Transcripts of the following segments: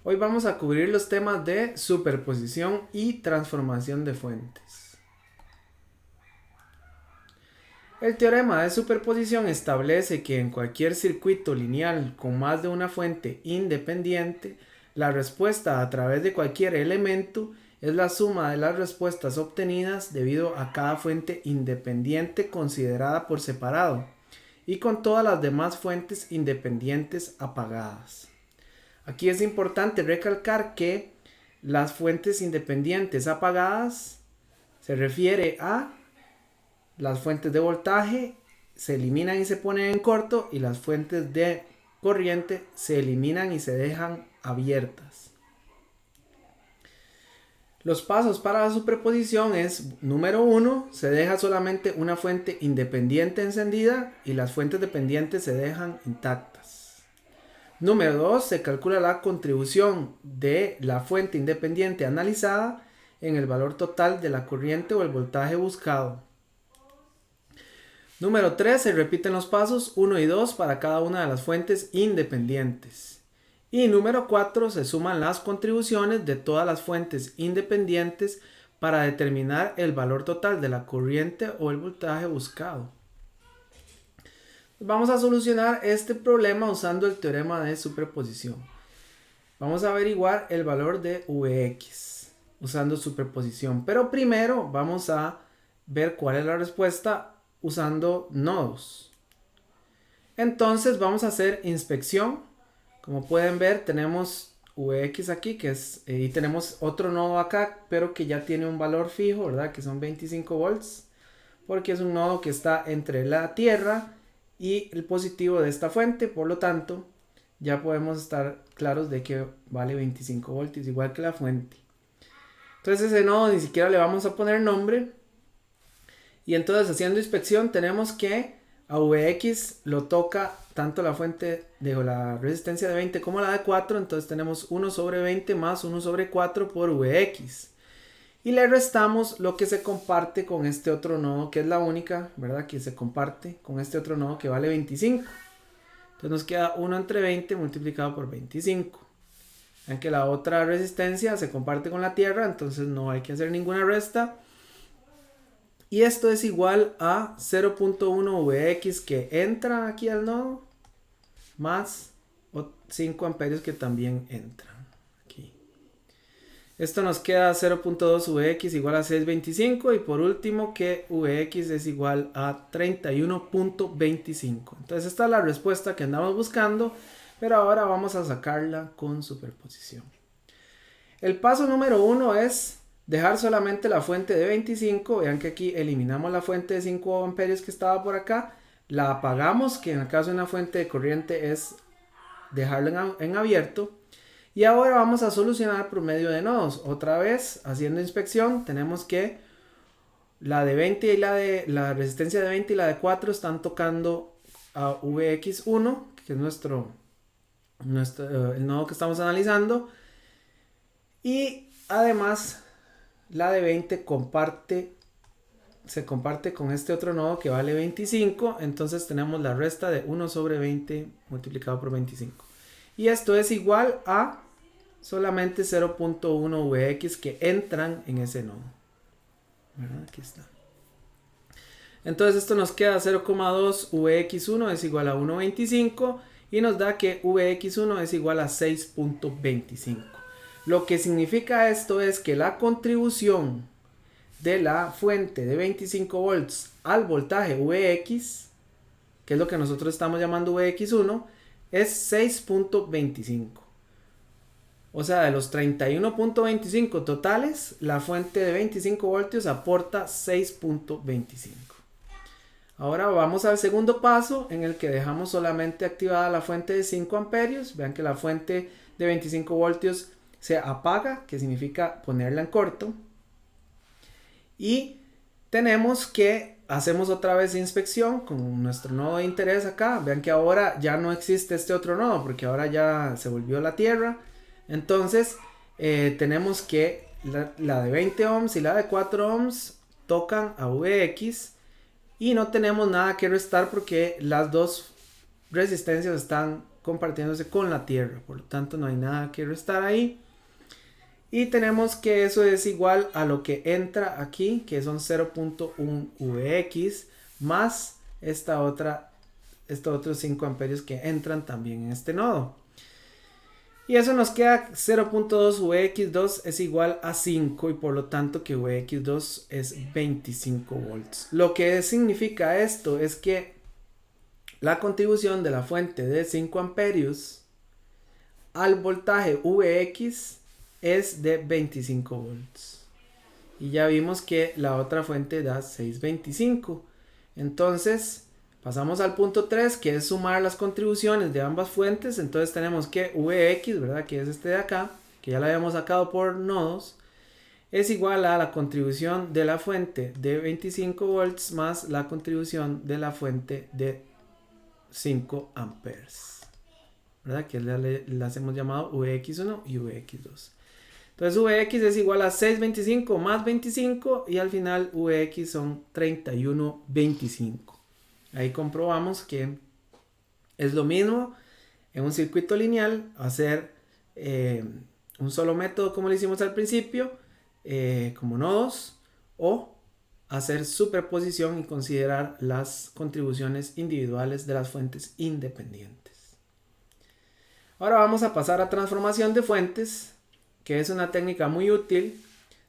Hoy vamos a cubrir los temas de superposición y transformación de fuentes. El teorema de superposición establece que en cualquier circuito lineal con más de una fuente independiente, la respuesta a través de cualquier elemento es la suma de las respuestas obtenidas debido a cada fuente independiente considerada por separado y con todas las demás fuentes independientes apagadas. Aquí es importante recalcar que las fuentes independientes apagadas se refiere a las fuentes de voltaje se eliminan y se ponen en corto, y las fuentes de corriente se eliminan y se dejan abiertas. Los pasos para la superposición es: número 1, se deja solamente una fuente independiente encendida y las fuentes dependientes se dejan intactas. Número 2, se calcula la contribución de la fuente independiente analizada en el valor total de la corriente o el voltaje buscado. Número 3, se repiten los pasos 1 y 2 para cada una de las fuentes independientes. Y número 4, se suman las contribuciones de todas las fuentes independientes para determinar el valor total de la corriente o el voltaje buscado. Vamos a solucionar este problema usando el teorema de superposición. Vamos a averiguar el valor de Vx usando superposición, pero primero vamos a ver cuál es la respuesta usando nodos. Entonces vamos a hacer inspección. Como pueden ver, tenemos Vx aquí, y tenemos otro nodo acá, pero que ya tiene un valor fijo, ¿verdad? Que son 25 volts, porque es un nodo que está entre la tierra y el positivo de esta fuente. Por lo tanto, ya podemos estar claros de que vale 25 voltios, igual que la fuente. Entonces ese nodo ni siquiera le vamos a poner nombre. Y entonces, haciendo inspección, tenemos que a Vx lo toca tanto la fuente de la resistencia de 20 como la de 4. Entonces tenemos 1 sobre 20 más 1 sobre 4 por Vx. Y le restamos lo que se comparte con este otro nodo, que es la única, ¿verdad?, que se comparte con este otro nodo, que vale 25. Entonces nos queda 1 entre 20 multiplicado por 25. Vean que la otra resistencia se comparte con la tierra, entonces no hay que hacer ninguna resta. Y esto es igual a 0.1 Vx que entra aquí al nodo, más 5 amperios que también entran aquí. Esto nos queda 0.2 Vx igual a 6.25, y por último que Vx es igual a 31.25. Entonces esta es la respuesta que andamos buscando, pero ahora vamos a sacarla con superposición. El paso número 1 es dejar solamente la fuente de 25. Vean que aquí eliminamos la fuente de 5 amperios que estaba por acá, la apagamos, que en el caso de una fuente de corriente es dejarla en abierto. Y ahora vamos a solucionar por medio de nodos. Otra vez, haciendo inspección, tenemos que la de 20 y la resistencia de 20 y la de 4 están tocando a Vx1, que es el nodo que estamos analizando. Y además la de 20 se comparte con este otro nodo que vale 25. Entonces tenemos la resta de 1 sobre 20 multiplicado por 25. Y esto es igual a solamente 0.1 Vx que entran en ese nodo. Aquí está. Entonces esto nos queda 0.2 Vx1 es igual a 1.25, y nos da que Vx1 es igual a 6.25. Lo que significa esto es que la contribución de la fuente de 25 volts al voltaje Vx, que es lo que nosotros estamos llamando Vx1, es 6.25. O sea, de los 31.25 totales, la fuente de 25 voltios aporta 6.25. Ahora vamos al segundo paso, en el que dejamos solamente activada la fuente de 5 amperios. Vean que la fuente de 25 voltios se apaga, que significa ponerla en corto. Y tenemos que hacemos otra vez inspección con nuestro nodo de interés acá. Vean que ahora ya no existe este otro nodo, porque ahora ya se volvió la tierra. Entonces tenemos que la de 20 ohms y la de 4 ohms tocan a Vx, y no tenemos nada que restar porque las dos resistencias están compartiéndose con la Tierra, por lo tanto no hay nada que restar ahí. Y tenemos que eso es igual a lo que entra aquí, que son 0.1 VX, más estos otros 5 amperios que entran también en este nodo. Y eso nos queda 0.2 VX2 es igual a 5 y por lo tanto que VX2 es 25 volts. Lo que significa esto es que la contribución de la fuente de 5 amperios al voltaje VX es de 25 volts. Y ya vimos que la otra fuente da 625. Entonces pasamos al punto 3, que es sumar las contribuciones de ambas fuentes. Entonces tenemos que VX, ¿verdad? Que es este de acá, que ya lo habíamos sacado por nodos, es igual a la contribución de la fuente de 25 volts más la contribución de la fuente de 5 amperes, ¿verdad? Que las hemos llamado VX1 y VX2. Entonces VX es igual a 625 más 25 y al final VX son 3125. Ahí comprobamos que es lo mismo en un circuito lineal hacer un solo método como lo hicimos al principio, como nodos, o hacer superposición y considerar las contribuciones individuales de las fuentes independientes. Ahora vamos a pasar a transformación de fuentes, que es una técnica muy útil.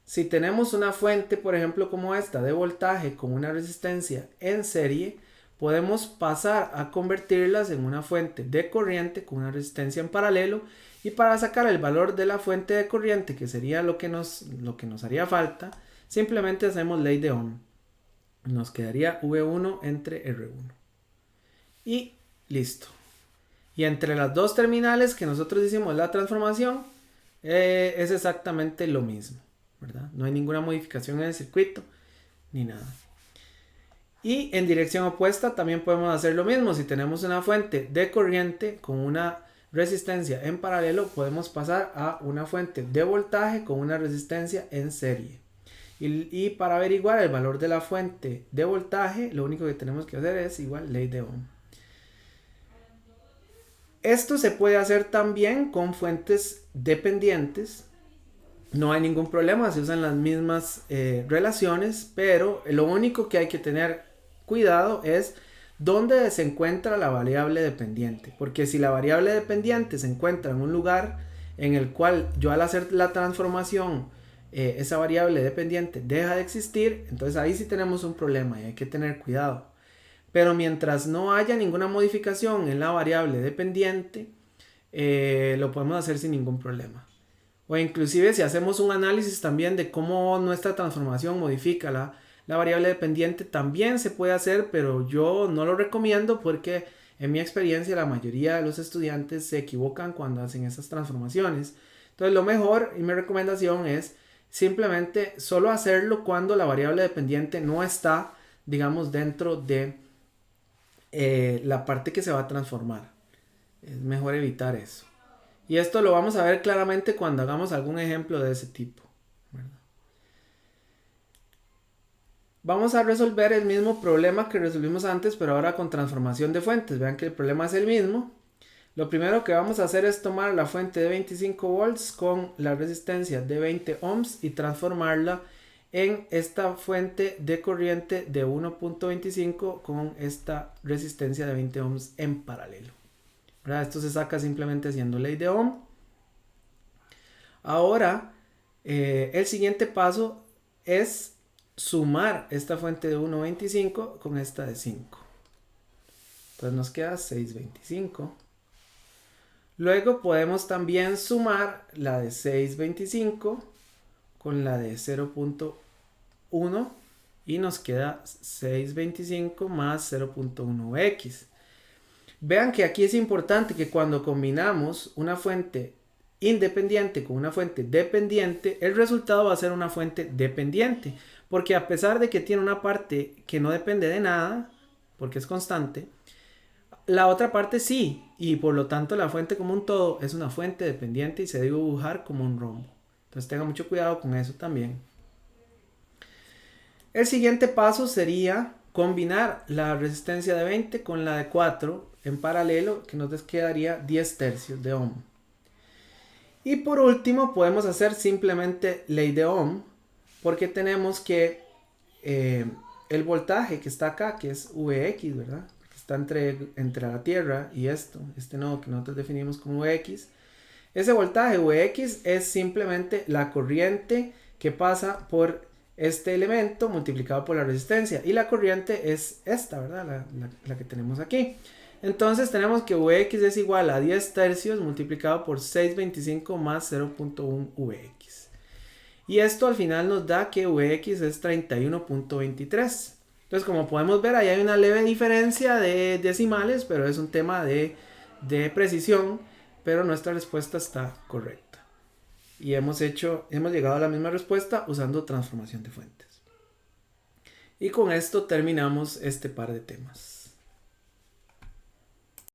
Si tenemos una fuente, por ejemplo, como esta de voltaje con una resistencia en serie, podemos pasar a convertirlas en una fuente de corriente con una resistencia en paralelo, y para sacar el valor de la fuente de corriente, que sería lo que nos haría falta, simplemente hacemos ley de Ohm. Nos quedaría V1 entre R1 y listo. Y entre las dos terminales que nosotros hicimos la transformación, es exactamente lo mismo, ¿verdad? No hay ninguna modificación en el circuito ni nada. Y en dirección opuesta también podemos hacer lo mismo. Si tenemos una fuente de corriente con una resistencia en paralelo, podemos pasar a una fuente de voltaje con una resistencia en serie. Y para averiguar el valor de la fuente de voltaje, lo único que tenemos que hacer es igual ley de Ohm. Esto se puede hacer también con fuentes dependientes. No hay ningún problema, se usan las mismas relaciones, pero lo único que hay que tener cuidado es dónde se encuentra la variable dependiente. Porque si la variable dependiente se encuentra en un lugar en el cual yo al hacer la transformación, esa variable dependiente deja de existir, entonces ahí sí tenemos un problema y hay que tener cuidado. Pero mientras no haya ninguna modificación en la variable dependiente, lo podemos hacer sin ningún problema. O inclusive si hacemos un análisis también de cómo nuestra transformación modifica la variable dependiente, también se puede hacer, pero yo no lo recomiendo porque en mi experiencia la mayoría de los estudiantes se equivocan cuando hacen esas transformaciones. Entonces lo mejor y mi recomendación es simplemente solo hacerlo cuando la variable dependiente no está, digamos, dentro de la parte que se va a transformar. Es mejor evitar eso. Y esto lo vamos a ver claramente cuando hagamos algún ejemplo de ese tipo, ¿verdad? Vamos a resolver el mismo problema que resolvimos antes, pero ahora con transformación de fuentes. Vean que el problema es el mismo. Lo primero que vamos a hacer es tomar la fuente de 25 volts con la resistencia de 20 ohms y transformarla en esta fuente de corriente de 1.25 con esta resistencia de 20 ohms en paralelo, ¿verdad? Esto se saca simplemente haciendo ley de Ohm. Ahora el siguiente paso es sumar esta fuente de 1.25 con esta de 5. Entonces nos queda 6.25. Luego podemos también sumar la de 6.25 con la de 0.1 y nos queda 6.25 más 0.1x. Vean que aquí es importante que cuando combinamos una fuente independiente con una fuente dependiente, el resultado va a ser una fuente dependiente, porque a pesar de que tiene una parte que no depende de nada, porque es constante, la otra parte sí, y por lo tanto la fuente como un todo es una fuente dependiente y se debe dibujar como un rombo. Entonces tengan mucho cuidado con eso también. El siguiente paso sería combinar la resistencia de 20 con la de 4 en paralelo, que nos quedaría 10 tercios de ohm. Y por último podemos hacer simplemente ley de Ohm, porque tenemos que el voltaje que está acá, que es Vx, ¿verdad? Que está entre la Tierra y este nodo que nosotros definimos como Vx. Ese voltaje Vx es simplemente la corriente que pasa por este elemento multiplicado por la resistencia. Y la corriente es esta, ¿verdad? La que tenemos aquí. Entonces tenemos que Vx es igual a 10 tercios multiplicado por 625 más 0.1 Vx. Y esto al final nos da que Vx es 31.23. Entonces, como podemos ver, ahí hay una leve diferencia de decimales, pero es un tema de precisión, pero nuestra respuesta está correcta. Y hemos llegado a la misma respuesta usando transformación de fuentes. Y con esto terminamos este par de temas.